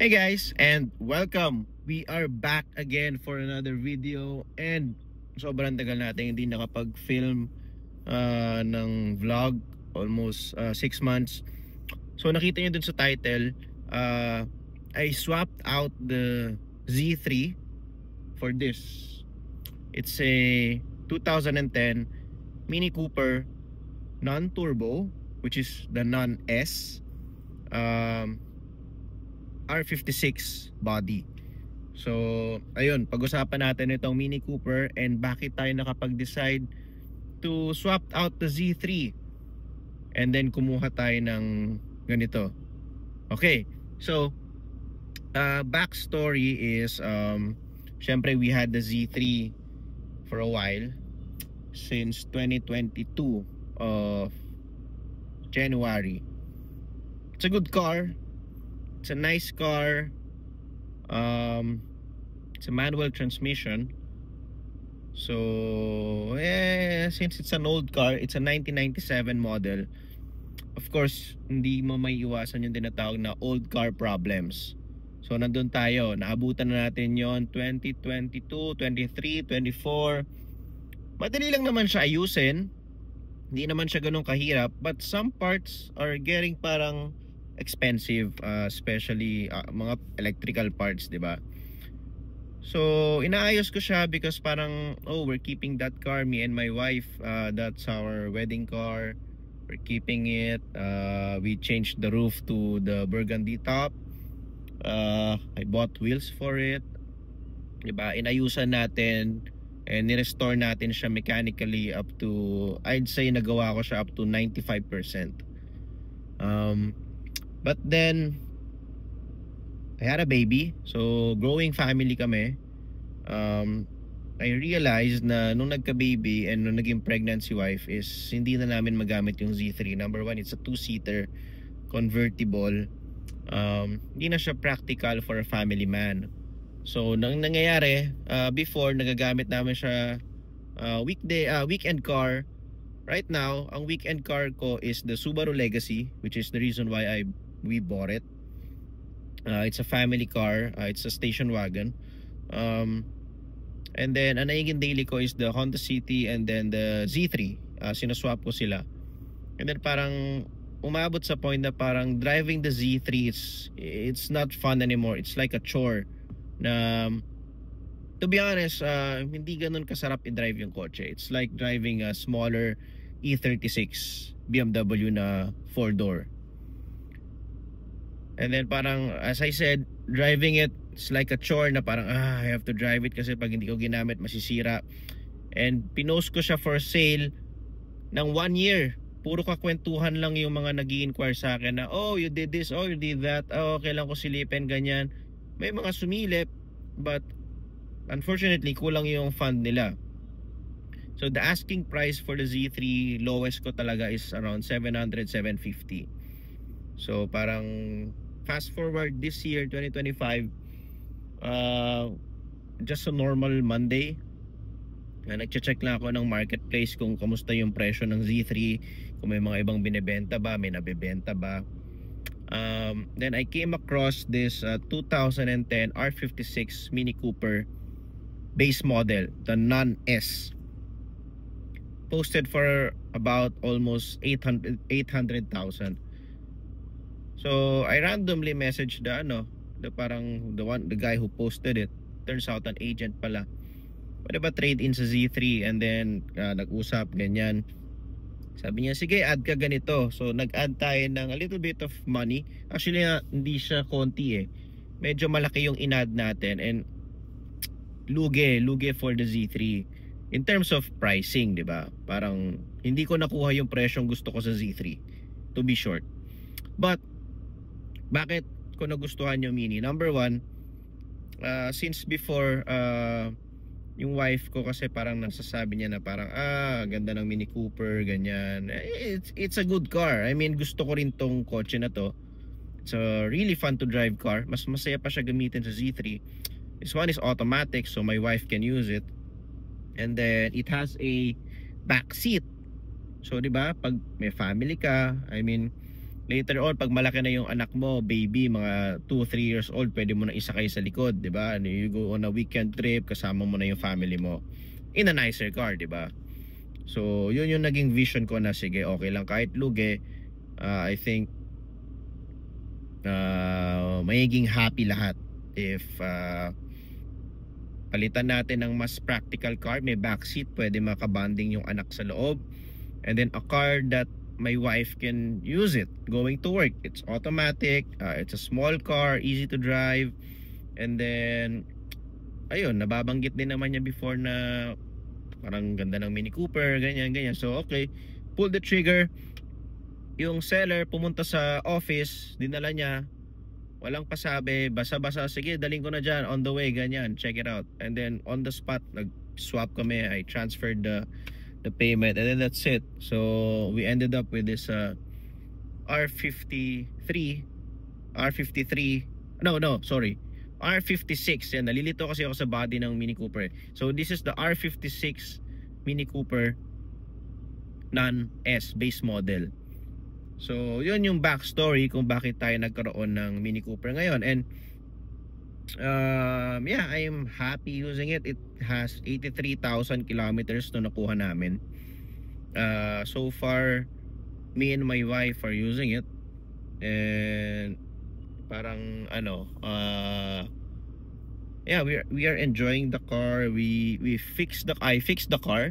Hey guys, and welcome. We are back again for another video, and sobrang tagal natin hindi nakapag-film ng vlog, almost 6 months. So nakita niyo dun sa title, uh, I swapped out the Z3 for this. It's a 2010 Mini Cooper non-turbo, which is the non-S. R56 body. So, ayun, pag-usapan natin itong Mini Cooper and bakit tayo nakapag-decide to swap out the Z3 and then kumuha tayo ng ganito. Okay, so backstory is syempre we had the Z3 for a while since 2022 of January. It's a good car. It's a nice car. It's a manual transmission. So, since it's an old car, it's a 1997 model. Of course, hindi mo may iwasan yung tinatawag na old car problems. So, nandun tayo. Naabutan na natin yon 2022, 23, 24. Madali lang naman siya ayusin. Hindi naman siya ganun kahirap. But some parts are getting parang expensive, especially mga electrical parts, di ba? So inaayos ko siya because parang we're keeping that car, me and my wife, that's our wedding car. We're keeping it. We changed the roof to the burgundy top. I bought wheels for it, di ba? Inayusan natin and ni-restore natin siya mechanically up to, I'd say nagawa ko siya up to 95%. But then I had a baby. So growing family kami. I realized na nung nagka-baby and nung naging pregnancy wife is hindi na namin magamit yung Z3. Number one, it's a 2-seater convertible. Hindi na siya practical for a family man. So nang nangyayari, before nagagamit namin siya weekend car. Right now, ang weekend car ko is the Subaru Legacy, which is the reason why we bought it. It's a family car. It's a station wagon. And then ang naging daily ko is the Honda City and then the Z3. Sinaswap ko sila. And then parang umabot sa point na parang driving the Z3, it's not fun anymore. It's like a chore. Na to be honest, hindi ganun kasarap i-drive yung kotse. It's like driving a smaller E36 BMW na 4-door. And then parang, as I said, driving it's like a chore na parang I have to drive it kasi pag hindi ko ginamit masisira. And pinost ko siya for sale ng 1 year. Puro kakwentuhan lang yung mga nag-i-inquire sa akin na you did this, you did that, okay lang ko silipin, ganyan. May mga sumilip, but unfortunately kulang yung fund nila. So the asking price for the Z3 lowest ko talaga is around 700, 750. So parang fast forward this year 2025, just a normal Monday, nagche-check lang ako ng marketplace kung kamusta yung presyo ng Z3, kung may mga ibang binebenta ba, may nabebenta ba. Then I came across this 2010 R56 Mini Cooper base model, the non-S, posted for about almost 800,000. So I randomly messaged the guy who posted it. Turns out an agent pala. Pwede ba trade in sa Z3? And then nag-usap ganyan. Sabi niya, sige, add ka ganito. So nag-add tayo ng a little bit of money. Actually hindi siya konti medyo malaki yung in-add natin. And lugi for the Z3 in terms of pricing, di ba? Parang hindi ko nakuha yung presyong gusto ko sa Z3, to be short. But bakit ko nagustuhan yung Mini? Number one, since before, yung wife ko kasi parang nasasabi niya na parang ganda ng Mini Cooper, ganyan. It's a good car. I mean, gusto ko rin tong kotse na to. It's a really fun to drive car. Mas masaya pa siya gamitin sa Z3. This one is automatic, so my wife can use it. And then it has a back seat. So 'di ba, pag may family ka, I mean, later on, pag malaki na yung anak mo, baby, mga 2-3 years old, pwede mo na isakay sa likod, di ba? You go on a weekend trip, kasama mo na yung family mo in a nicer car, di ba? So, yun yung naging vision ko na, sige, okay lang kahit lugi. I think magiging happy lahat if palitan natin ng mas practical car, may backseat, pwede makabanding yung anak sa loob, and then a car that my wife can use it going to work. It's automatic, it's a small car, easy to drive, and then ayun, nababanggit din naman niya before na parang ganda ng Mini Cooper, ganyan. So okay, pull the trigger. Yung seller pumunta sa office, dinala niya, walang pasabi, basa-basa, sige daling ko na dyan, on the way, ganyan, check it out. And then on the spot, nag-swap kami, I transferred the payment, and then that's it. So we ended up with this R56. Yan, nalilito kasi ako sa body ng Mini Cooper. So this is the R56 Mini Cooper non-S base model. So yun yung backstory kung bakit tayo nagkaroon ng Mini Cooper ngayon. And yeah, I am happy using it. It has 83,000 kilometers na nakuha namin. So far, me and my wife are using it, and parang yeah, we are enjoying the car. I fixed the car.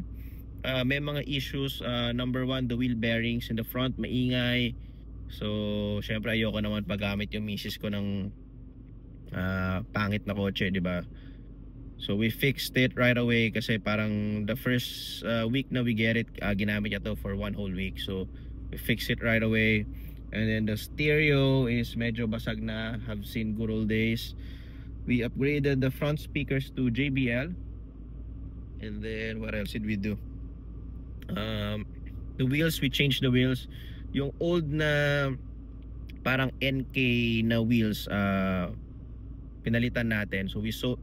May mga issues. Number one, the wheel bearings in the front maingay. So syempre ayoko naman paggamit yung misis ko ng pangit na kotse, di ba? So we fixed it right away kasi parang the first week na we get it, ginamit niya to for 1 whole week. So we fixed it right away. And then the stereo is medyo basag na, have seen good old days. We upgraded the front speakers to JBL. And then what else did we do? The wheels, we changed the wheels. Yung old na parang NK na wheels, pinalitan natin. So we sold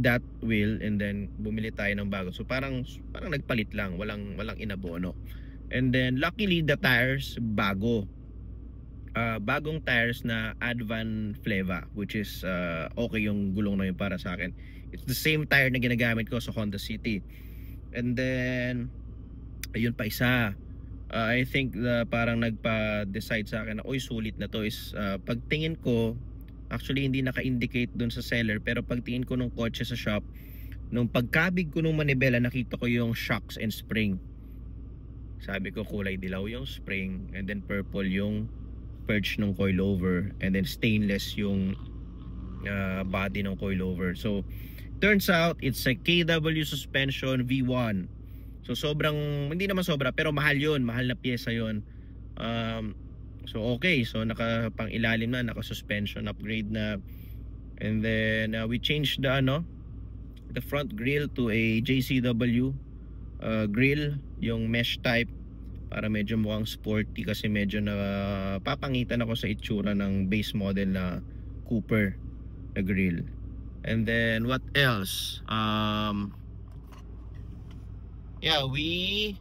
that wheel, and then bumili tayo ng bago. So parang nagpalit lang, walang inabono. And then luckily the tires bagong tires na Advan Fleva, which is okay yung gulong na yun para sa akin. It's the same tire na ginagamit ko sa Honda City. And then ayun pa isa, I think parang nagpa-decide sa akin na sulit na to is pagtingin ko, actually hindi naka-indicate dun sa seller, pero pagtingin ko nung kotse sa shop, nung pagkabig ko nung manibela, nakita ko yung shocks and spring. Sabi ko kulay dilaw yung spring, and then purple yung perch ng coilover, and then stainless yung body ng coilover. So turns out it's a KW suspension V1. So hindi naman sobra, pero mahal yun, mahal na pyesa yun. So okay, so pang ilalim na, naka suspension upgrade na. And then we changed the front grille to a JCW grill, yung mesh type, para medyo mukhang sporty, kasi medyo papangitan ako sa itsura ng base model na Cooper na grill. And then what else? Yeah, we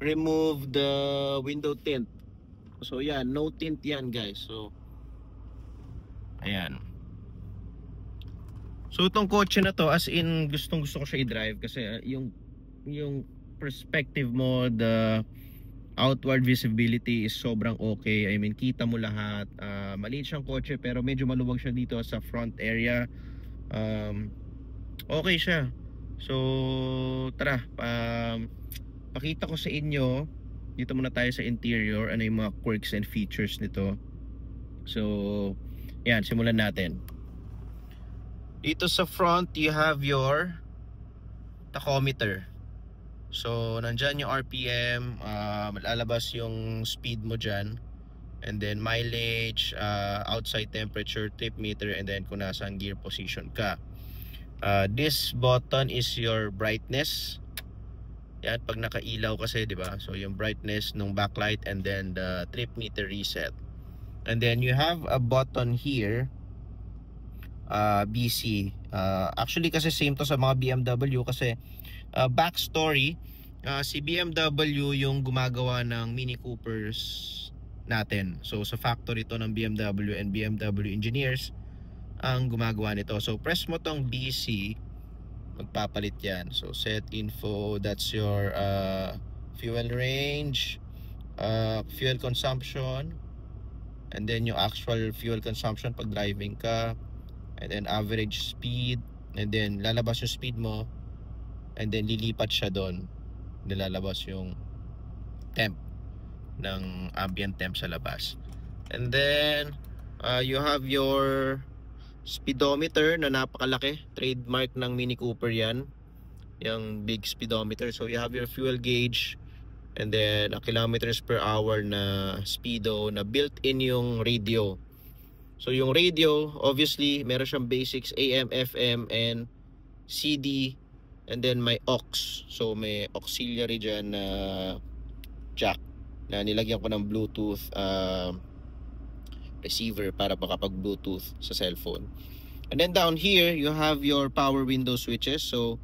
removed the window tint. So yeah, no tint yan guys. So ayan. So itong kotse na to, as in gustong gusto ko siya i-drive kasi yung perspective mo, the outward visibility is sobrang okay. I mean, kita mo lahat. Maliit siyang kotse pero medyo maluwag siya dito sa front area. Okay siya. So tara, pakita ko sa inyo. Dito muna tayo sa interior, ano yung mga quirks and features nito. So yan, simulan natin. Dito sa front, you have your tachometer. So nandyan yung RPM, lalabas yung speed mo dyan, and then mileage, outside temperature, trip meter, and then kung nasaan gear position ka. This button is your brightness. Yan, pag nakailaw kasi, di ba? So yung brightness ng backlight, and then the trip meter reset. And then you have a button here, BC. Actually kasi same to sa mga BMW kasi backstory, Si BMW yung gumagawa ng Mini Coopers natin. So sa factory to ng BMW and BMW engineers ang gumagawa nito. So press mo tong BC, magpapalit yan. So set info, that's your fuel range, fuel consumption, and then yung actual fuel consumption pag driving ka, and then average speed, and then lalabas yung speed mo, and then lilipat siya doon, nilalabas yung temp ng ambient temp sa labas. And then you have your speedometer na napakalaki, trademark ng Mini Cooper yan, yung big speedometer. So you have your fuel gauge, and then a kilometers per hour na speedo na built-in yung radio. So yung radio, obviously, meron siyang basics, AM, FM, and CD, and then may aux. So may auxiliary dyan na jack na nilagyan ko ng Bluetooth receiver para makapag-Bluetooth sa cellphone. And then down here, you have your power window switches. So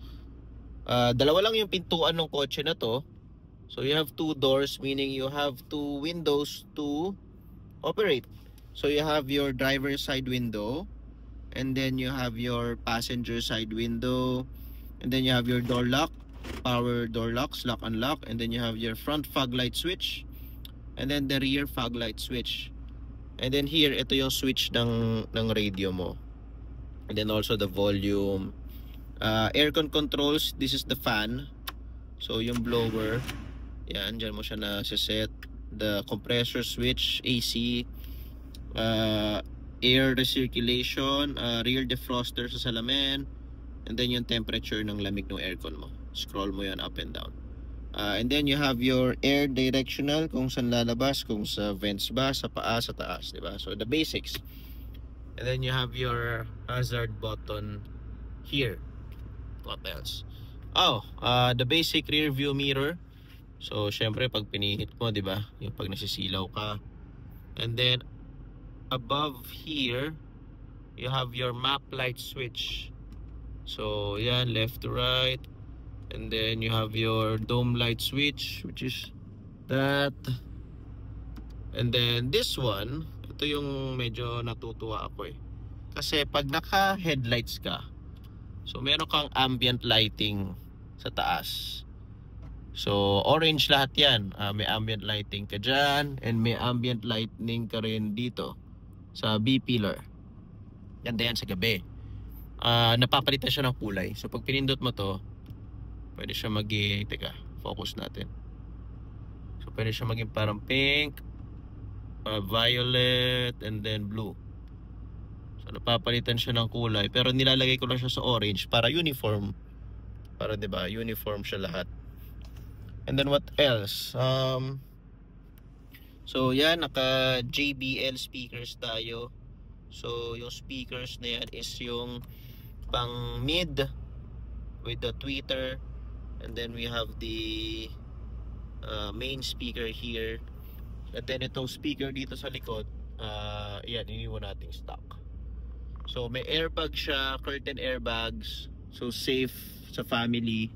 dalawa lang yung pintuan ng kotse na to. So you have two doors, meaning you have two windows to operate. So you have your driver's side window, and then you have your passenger side window, and then you have your door lock, power door locks, lock unlock, and then you have your front fog light switch, and then the rear fog light switch. And then here, ito yung switch ng radio mo. And then also the volume. Aircon controls, this is the fan. So yung blower, yan, dyan mo siya na set. The compressor switch, AC, air recirculation, rear defroster sa salamin, and then yung temperature ng lamig ng aircon mo. Scroll mo yan up and down. And then you have your air directional, kung saan lalabas, kung sa vents ba, sa paa, sa taas, diba? So the basics. And then you have your hazard button here. What else? The basic rear view mirror. So syempre pag pinihit mo, diba, yung pag nasisilaw ka. And then above here, you have your map light switch. So yan, left to right. And then you have your dome light switch, which is that. And then this one, ito yung medyo natutuwa ako kasi pag naka headlights ka, so meron kang ambient lighting sa taas. So orange lahat yan. May ambient lighting ka dyan, and may ambient lighting ka rin dito sa B pillar. Ganda yan sa gabi. Napapalitan siya ng kulay. So pag pinindot mo to, pwede siya maging, teka, focus natin. So pwede siya maging parang pink, violet, and then blue. So napapalitan siya ng kulay, pero nilalagay ko lang siya sa orange para uniform. Para 'di ba, uniform siya lahat. And then what else? So yan, naka JBL speakers tayo. So yung speakers na yan is yung pang mid with the tweeter. And then we have the main speaker here. And then itong speaker dito sa likod, yan, iniwan nating stock. So may airbag siya, curtain airbags. So safe sa family.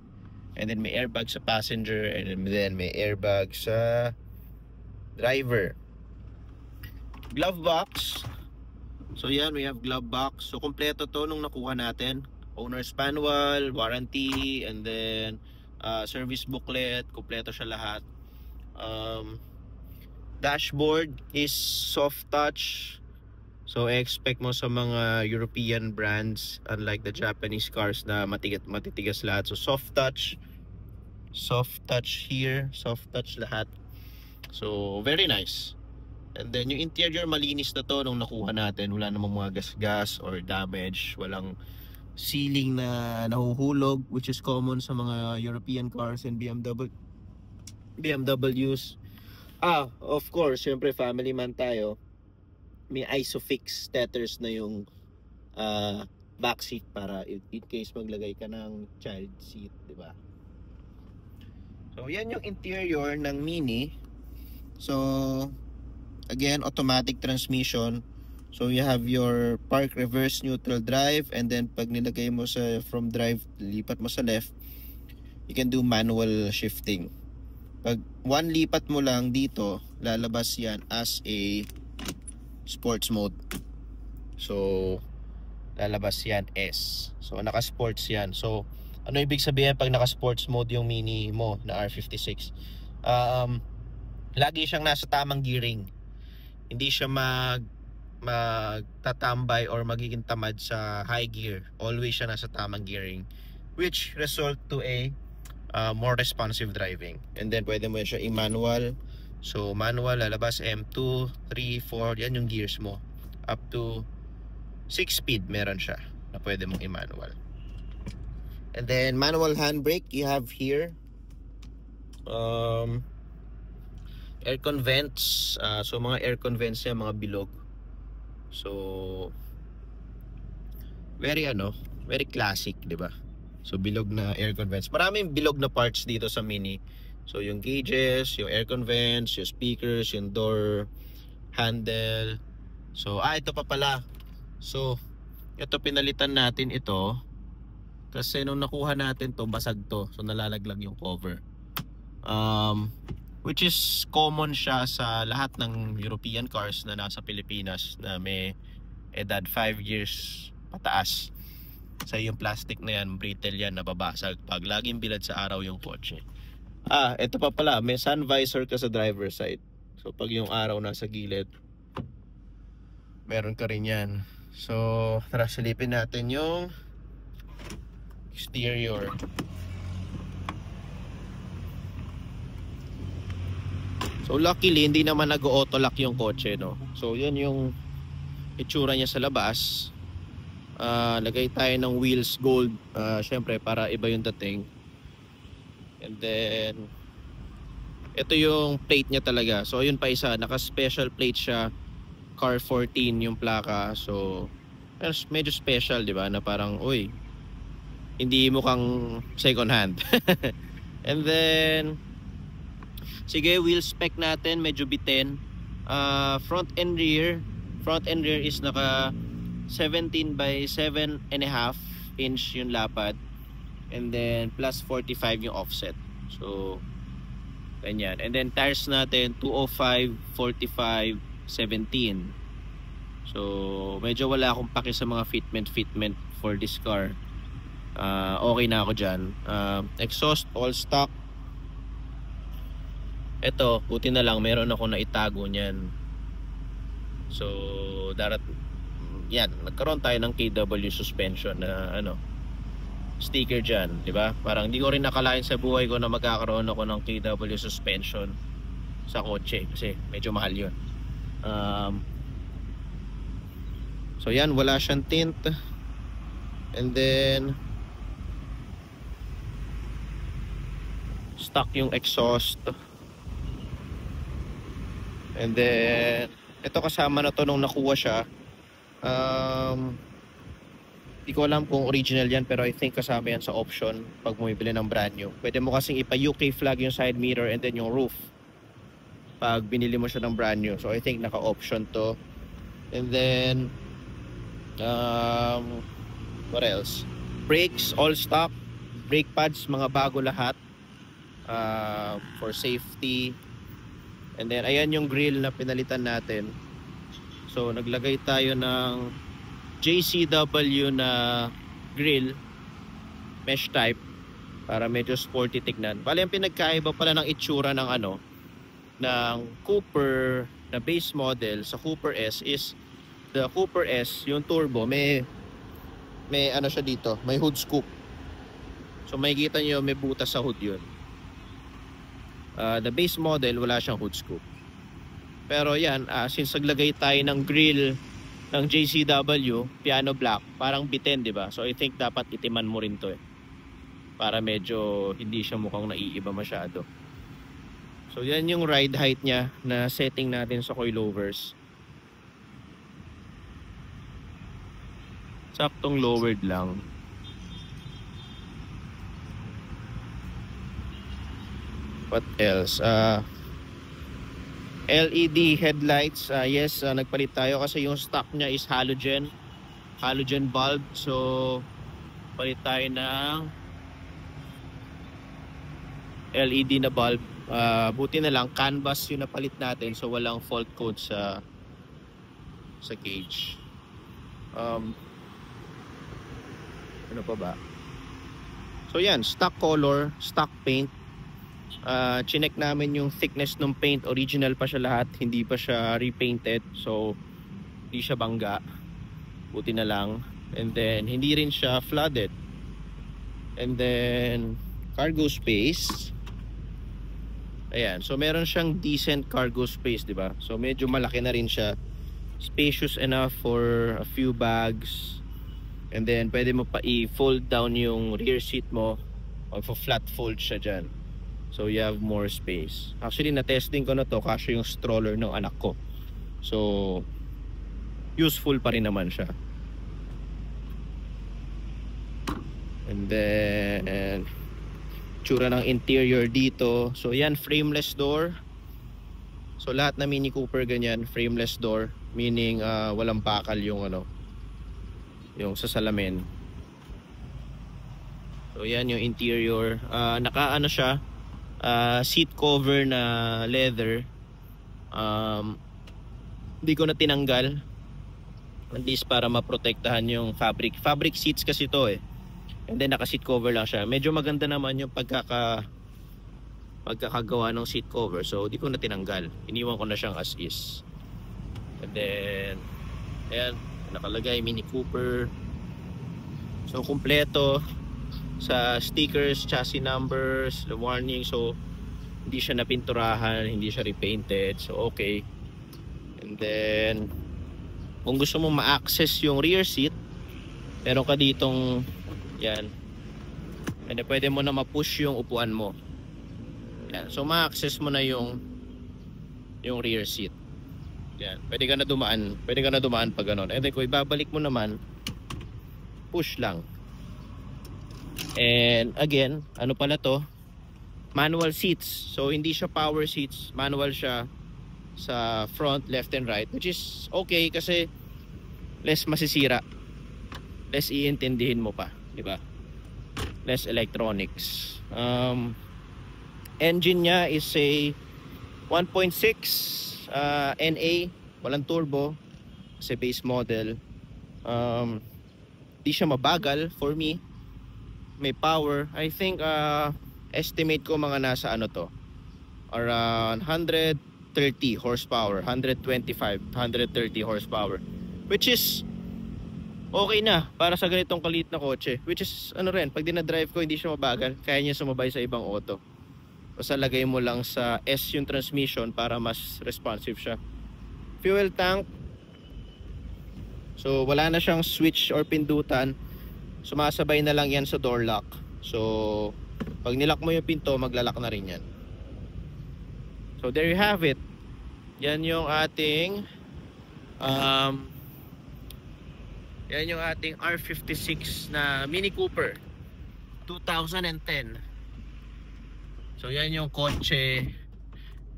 And then may airbag sa passenger. And then may airbag sa driver. Glove box. So yan, we have glove box. So kompleto to nung nakuha natin. Owner's manual, warranty, and then service booklet, kompleto siya lahat. Dashboard is soft touch. So expect mo sa mga European brands, unlike the Japanese cars na matitigas lahat. So soft touch here, soft touch lahat. So very nice. And then yung interior, malinis na to nung nakuha natin. Wala namang mga gas-gas or damage. Walang ceiling na nahuhulog, which is common sa mga European cars and BMWs. Of course, syempre family man tayo. May Isofix tethers na yung backseat para in case maglagay ka ng child seat, di ba? So yan yung interior ng Mini. So again, automatic transmission. So you have your park, reverse, neutral, drive, and then pag nilagay mo sa from drive, lipat mo sa left, you can do manual shifting. Pag one lipat mo lang dito, lalabas yan as a sports mode. So lalabas yan S. So naka-sports yan. So ano ibig sabihin pag naka-sports mode yung Mini mo na R56? Lagi siyang nasa tamang gearing. Hindi siya magtatambay or magiging tamad sa high gear. Always siya nasa tamang gearing, which result to a more responsive driving. And then pwede mo siya i-manual. So manual, lalabas M2, 3, 4, yan yung gears mo. Up to 6 speed meron siya na pwede mong i-manual. And then manual handbrake you have here. Aircon vents. So mga aircon vents yan, mga bilog. So very classic, di ba? So bilog na aircon vents. Maraming bilog na parts dito sa Mini. So yung gauges, yung aircon vents, yung speakers, yung door handle. So ito pa pala. So ito pinalitan natin ito kasi nung nakuha natin to, basag to. So nalalaglag yung cover. Which is common siya sa lahat ng European cars na nasa Pilipinas na may edad 5 years pataas. Sa yung plastic na yan, brittle yan, nababasag pag laging bilad sa araw yung kotse. Ito pa pala, may sun visor ka sa driver side. So pag yung araw nasa gilid, meron ka rin yan. So tara, silipin natin yung exterior. So luckily hindi naman nag-auto lock yung kotse, no. So yun yung itsura niya sa labas. Lagay tayo ng wheels gold, syempre para iba yung dating. And then ito yung plate niya talaga. So yun pa isa, naka-special plate siya. Car 14 yung plaka. So medyo special, di ba? Na parang, uy, hindi mukhang second hand. And then sige, wheel spec natin medyo bitin. Front and rear is naka 17 by 7.5 inch yung lapad, and then plus 45 yung offset. So ganyan. And then tires natin 205, 45, 17. So medyo wala akong paki sa mga fitment for this car. Okay na ako dyan. Exhaust all stock. Ito, buti na lang meron ako na itago niyan. So yan, nagkaroon tayo ng KW suspension na sticker dyan, di ba? Parang hindi ko rin nakalain sa buhay ko na magkakaroon ako ng KW suspension sa kotse kasi medyo mahal yun. So yan, wala siyang tint. And then stock yung exhaust. And then ito kasama na to nung nakuha siya. Di ko alam kung original yan, pero I think kasama yan sa option pag bumibili ng brand new. Pwede mo kasing ipa-UK flag yung side mirror and then yung roof pag binili mo siya ng brand new. So I think naka-option to. And then what else? Brakes all stock. Brake pads mga bago lahat, for safety. And then ayan yung grill na pinalitan natin. So naglagay tayo ng JCW na grill, mesh type, para medyo sporty tignan. Bale, ang pinagkaiba pala ng itsura ng ng Cooper na base model sa Cooper S is the Cooper S, yung turbo, may siya dito, may hood scoop. So makikita nyo may butas sa hood yun. The base model wala siyang hood scoop. Pero yan, since naglagay tayo ng grill ng JCW piano black, parang bitin, di ba? So I think dapat itiman mo rin to para medyo hindi siya mukhang naiiba masyado. So yan yung ride height niya na setting natin sa coilovers. Saktong lowered lang. What else? LED headlights. Yes, nagpalit tayo kasi yung stock niya is halogen bulb. So palit tayo ng LED na bulb. Buti na lang canvas yung napalit natin, so walang fault code sa cage. Ano pa ba? So yan, stock color, stock paint. Chinek namin yung thickness ng paint, original pa siya lahat, hindi pa siya repainted, so hindi siya bangga, buti na lang. And then hindi rin siya flooded. And then cargo space, ayan, so meron siyang decent cargo space, di ba? So medyo malaki na rin siya, spacious enough for a few bags. And then pwede mo pa i-fold down yung rear seat mo, flat fold siya dyan, so you have more space. Actually na-testing ko na to, kasi yung stroller ng anak ko, so useful pa rin naman siya. And then tsura ng interior dito, so yan, frameless door. So lahat na Mini Cooper ganyan, frameless door, meaning walang bakal yung yung sa salamin. So yan yung interior. Naka siya, seat cover na leather. Hindi ko na tinanggal, at least para maprotektahan yung fabric seats kasi to eh. And then naka seat cover lang siya. Medyo maganda naman yung pagkakagawa ng seat cover, so di ko na tinanggal, iniwan ko na siyang as is. And then ayan, nakalagay Mini Cooper. So kumpleto sa stickers, chassis numbers, the warning. So hindi siya napinturahan, hindi siya repainted, so okay. And then kung gusto mo ma-access yung rear seat, meron ka ditong yan, and then pwede mo na ma-push yung upuan mo. Yan, so ma-access mo na yung rear seat. Yan, pwede ka na dumaan pag ganun. And then kung ibabalik mo naman, push lang. And again, ano pala to? Manual seats. So hindi siya power seats, manual siya sa front, left and right, which is okay kasi less masisira, less iintindihin mo pa, di ba? Less electronics. Engine niya is a 1.6 NA, walang turbo kasi base model. Di siya mabagal for me. May power, I think estimate ko mga nasa around 130 horsepower, 125, 130 horsepower, which is okay na para sa ganitong kaliit na kotse. Which is rin, pag dinadrive ko hindi siya mabagal, kaya niya sumabay sa ibang auto. Basta lagay mo lang sa S yung transmission para mas responsive siya. Fuel tank, so wala na siyang switch or pindutan, sumasabay na lang yan sa door lock. So pag nilock mo yung pinto, maglalak na rin yan. So there you have it. Yan yung ating R56 na Mini Cooper 2010. So yan yung kotse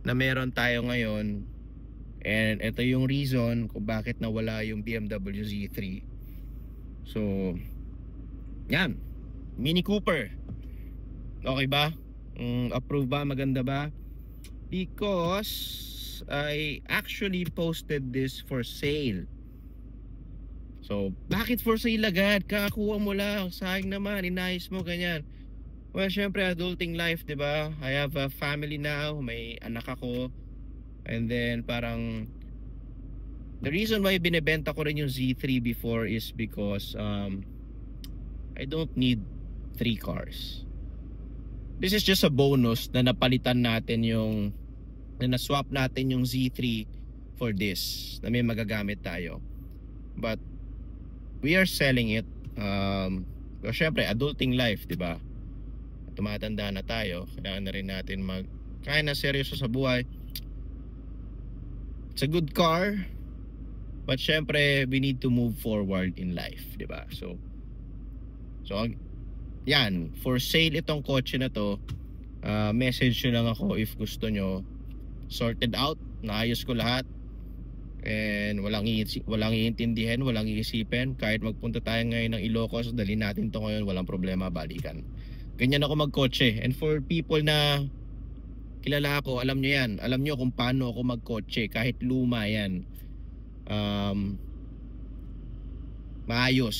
na meron tayo ngayon. And ito yung reason kung bakit nawala yung BMW Z3. So yan, Mini Cooper. Okay ba? Approve ba? Maganda ba? Because I actually posted this for sale. So bakit for sale agad? Kakakuha mo lang, sayang naman, inayos mo ganyan. Well, syempre adulting life, diba? I have a family now, may anak ako. And then parang the reason why binebenta ko rin yung Z3 before is because I don't need 3 cars. This is just a bonus na napalitan natin na-swap natin yung Z3 for this, na may magagamit tayo. But we are selling it. So syempre adulting life, diba? Tumatanda na tayo, kailangan na rin natin kaya na seryoso sa buhay. It's a good car, but syempre we need to move forward in life, diba? So yan, for sale itong kotse na to. Message nyo lang ako if gusto nyo. Sorted out, naayos ko lahat, and walang iintindihan, walang iisipin. Kahit magpunta tayo ngayon ng Ilocos, dali natin to ngayon, walang problema, balikan. ganyan ako magkotse. And for people na kilala ako, alam nyo yan. Alam nyo kung paano ako magkotse. Kahit luma yan. Maayos.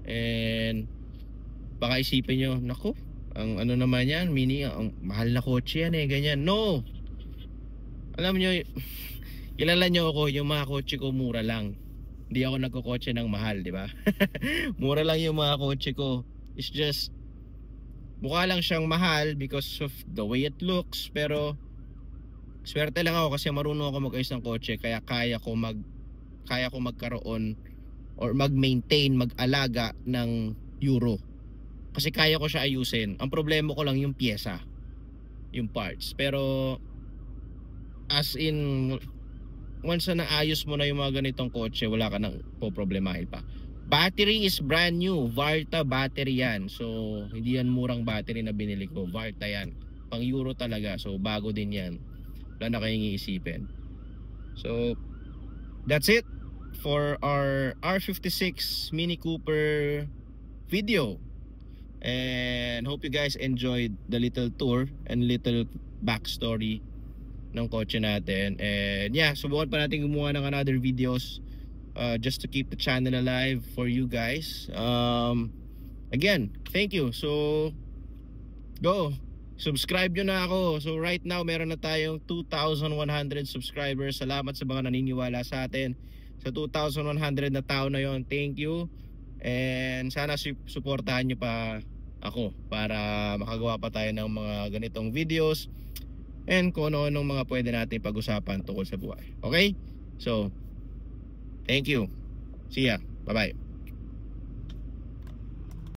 And baka isipin nyo, naku, ang ano naman yan, ang mahal na kotse yan ganyan. No! Alam nyo, kilala nyo ako, yung mga kotse ko mura lang. Hindi ako nagkokotse ng mahal, di ba? Mura lang yung mga kotse ko. It's just, mukha lang siyang mahal because of the way it looks. Pero, swerte lang ako kasi marunong ako mag-ayos ng kotse. Kaya kaya ko magkaroon or mag-maintain, mag-alaga ng Euro. Kasi kaya ko siya ayusin. Ang problema ko lang yung pyesa, yung parts. Pero, as in, once na naayos mo na yung mga ganitong kotse, wala ka nang poproblemahin pa. Battery is brand new. Varta battery yan. So hindi yan murang battery na binili ko. Varta yan. Pang Euro talaga. So bago din yan. Wala na kayong iisipin. So that's it for our R56 Mini Cooper video. And hope you guys enjoyed the little tour and little backstory ng kotse natin. And yeah, subukan pa natin gumawa ng another videos just to keep the channel alive for you guys. Again, thank you. So go subscribe nyo na ako. So right now meron na tayong 2,100 subscribers. Salamat sa mga naniniwala sa atin. Sa 2,100 na tao na yon, thank you. And sana suportahan nyo pa ako para makagawa pa tayo ng mga ganitong videos and kung ano-anong mga pwede natin pag-usapan tungkol sa buhay. Okay? So, thank you. See ya. Bye-bye.